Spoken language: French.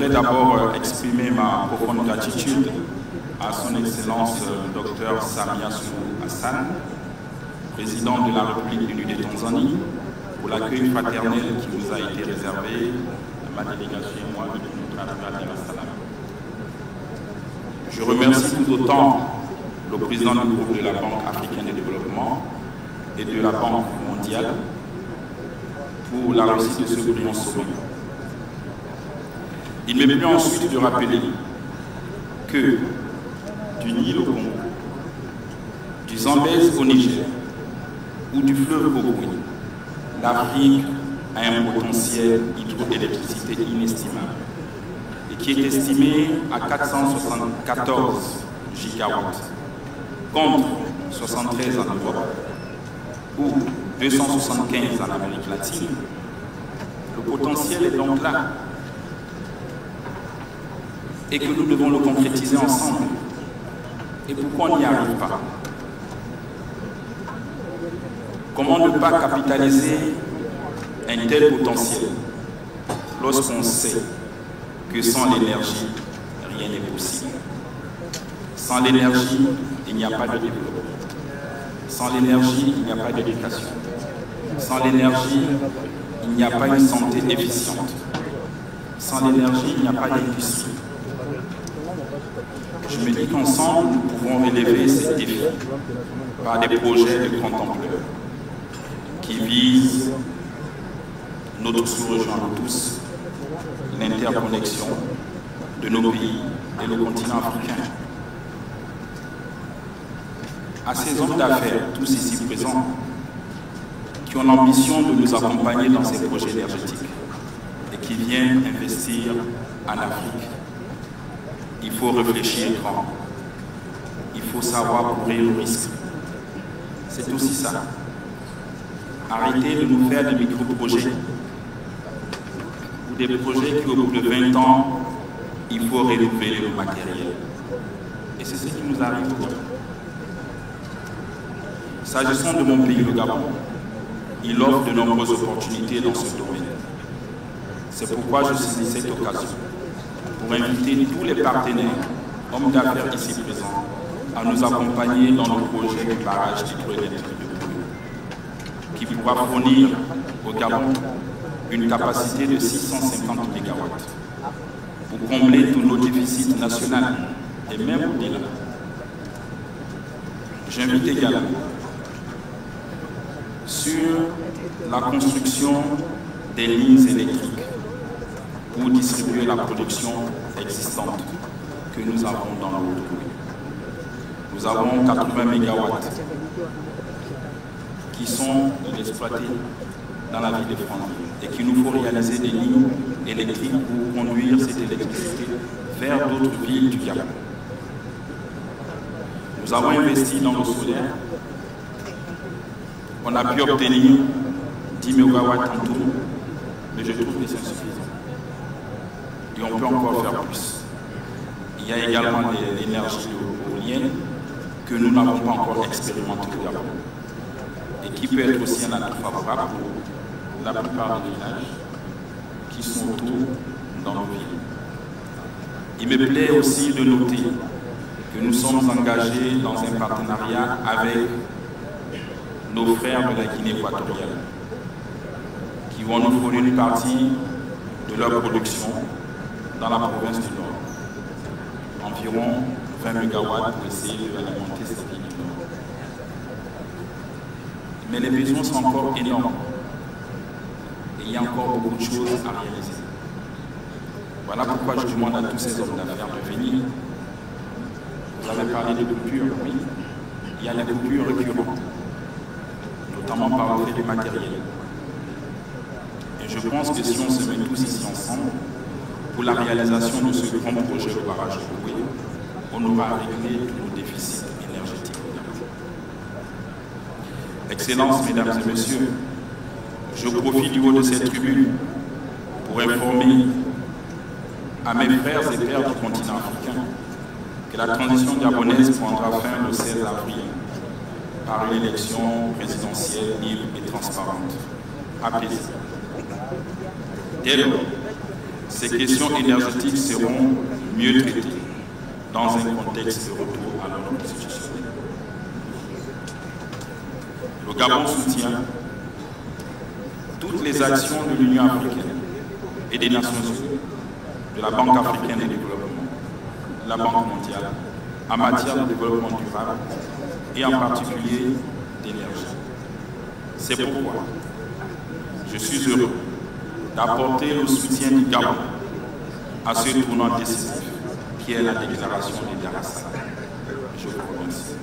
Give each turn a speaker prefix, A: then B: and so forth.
A: voudrais d'abord exprimer ma profonde gratitude à son Excellence Dr Samia Suluhu Hassan, président de la République unie de Tanzanie, pour l'accueil fraternel qui nous a été réservé, ma délégation et moi, de notre arrivée à Dar es Salaam. Je remercie tout autant le président du groupe de la Banque africaine de développement et de la Banque mondiale pour la réussite de ce brillant sommet. Il m'est plu ensuite de rappeler que du Nil au Congo, du Zambèze au Niger ou du fleuve au Congo, l'Afrique a un potentiel hydroélectricité inestimable et qui est estimé à 474 gigawatts contre 73 en Europe ou 275 en Amérique latine. Le potentiel est donc là et que nous devons le concrétiser ensemble. Et pourquoi on n'y arrive pas? Comment ne pas capitaliser un tel potentiel lorsqu'on sait que sans l'énergie, rien n'est possible? Sans l'énergie, il n'y a pas de développement. Sans l'énergie, il n'y a pas d'éducation. Sans l'énergie, il n'y a pas une santé efficiente. Sans l'énergie, il n'y a pas d'industrie. Je me dis qu'ensemble, nous pouvons relever ces défis par des projets de grande ampleur qui visent notre sous-région à nous tous, l'interconnexion de nos pays et le continent africain. À ces hommes d'affaires, tous ici présents, qui ont l'ambition de nous accompagner dans ces projets énergétiques et qui viennent investir en Afrique, il faut réfléchir grand. Il faut savoir courir le risque. C'est aussi ça. Arrêtez de nous faire des micro-projets ou des projets qui, au bout de 20 ans, il faut renouveler le matériel. Et c'est ce qui nous arrive. S'agissant de mon pays, le Gabon, il offre de nombreuses opportunités dans ce domaine. C'est pourquoi je saisis cette occasion pour inviter tous les partenaires, hommes d'affaires ici présents, à nous accompagner dans le projet du barrage hydroélectrique de Pouilly, qui pourra fournir au Gabon une capacité de 650 MW pour combler tous nos déficits nationaux et même au-delà. J'invite également sur la construction des lignes électriques pour distribuer la production existante que nous avons dans le pays. Nous avons 80 MW qui sont exploités dans la ville de France et qu'il nous faut réaliser des lignes électriques pour conduire cette électricité vers d'autres villes du Gabon. Nous avons investi dans le solaire. On a pu obtenir 10 MW en tout, mais je trouve que c'est insuffisant. Et on peut encore faire plus. Il y a également l'énergie éolienne que nous n'avons pas encore expérimentée au Gabon et qui peut être aussi un atout favorable pour la plupart des villages qui sont autour dans nos villes. Il me plaît aussi de noter que nous sommes engagés dans un partenariat avec nos frères de la Guinée équatoriale qui vont nous fournir une partie de leur production dans la province du Nord. Environ 20 MW pour essayer d'alimenter cette ville du Nord. Mais les besoins sont encore énormes et il y a encore beaucoup de choses à réaliser. Voilà pourquoi je demande à tous ces hommes d'affaires de venir. Vous avez parlé de coupures, oui. Il y a les coupures récurrentes, notamment par le fait du matériel. Et je pense que si on se met tous ici ensemble, pour la réalisation de ce grand projet de barrage de Pouilly, on aura réglé tous nos déficits énergétiques. Excellences, Mesdames et Messieurs, je profite du haut de cette tribune pour informer à mes frères et pères du continent africain que la transition gabonaise prendra fin le 16 avril par une élection présidentielle libre et transparente, apaisée. Dès lors, ces questions énergétiques seront mieux traitées dans un contexte de retour à l'ordre constitutionnel. Le Gabon soutient toutes les actions de l'Union africaine et des Nations unies, de la Banque africaine de développement, de la Banque mondiale, en matière de développement durable et en particulier d'énergie. C'est pourquoi je suis heureux d'apporter le soutien du Gabon à ce tournant décisif qui est la déclaration de Dar es Salaam. Je vous remercie.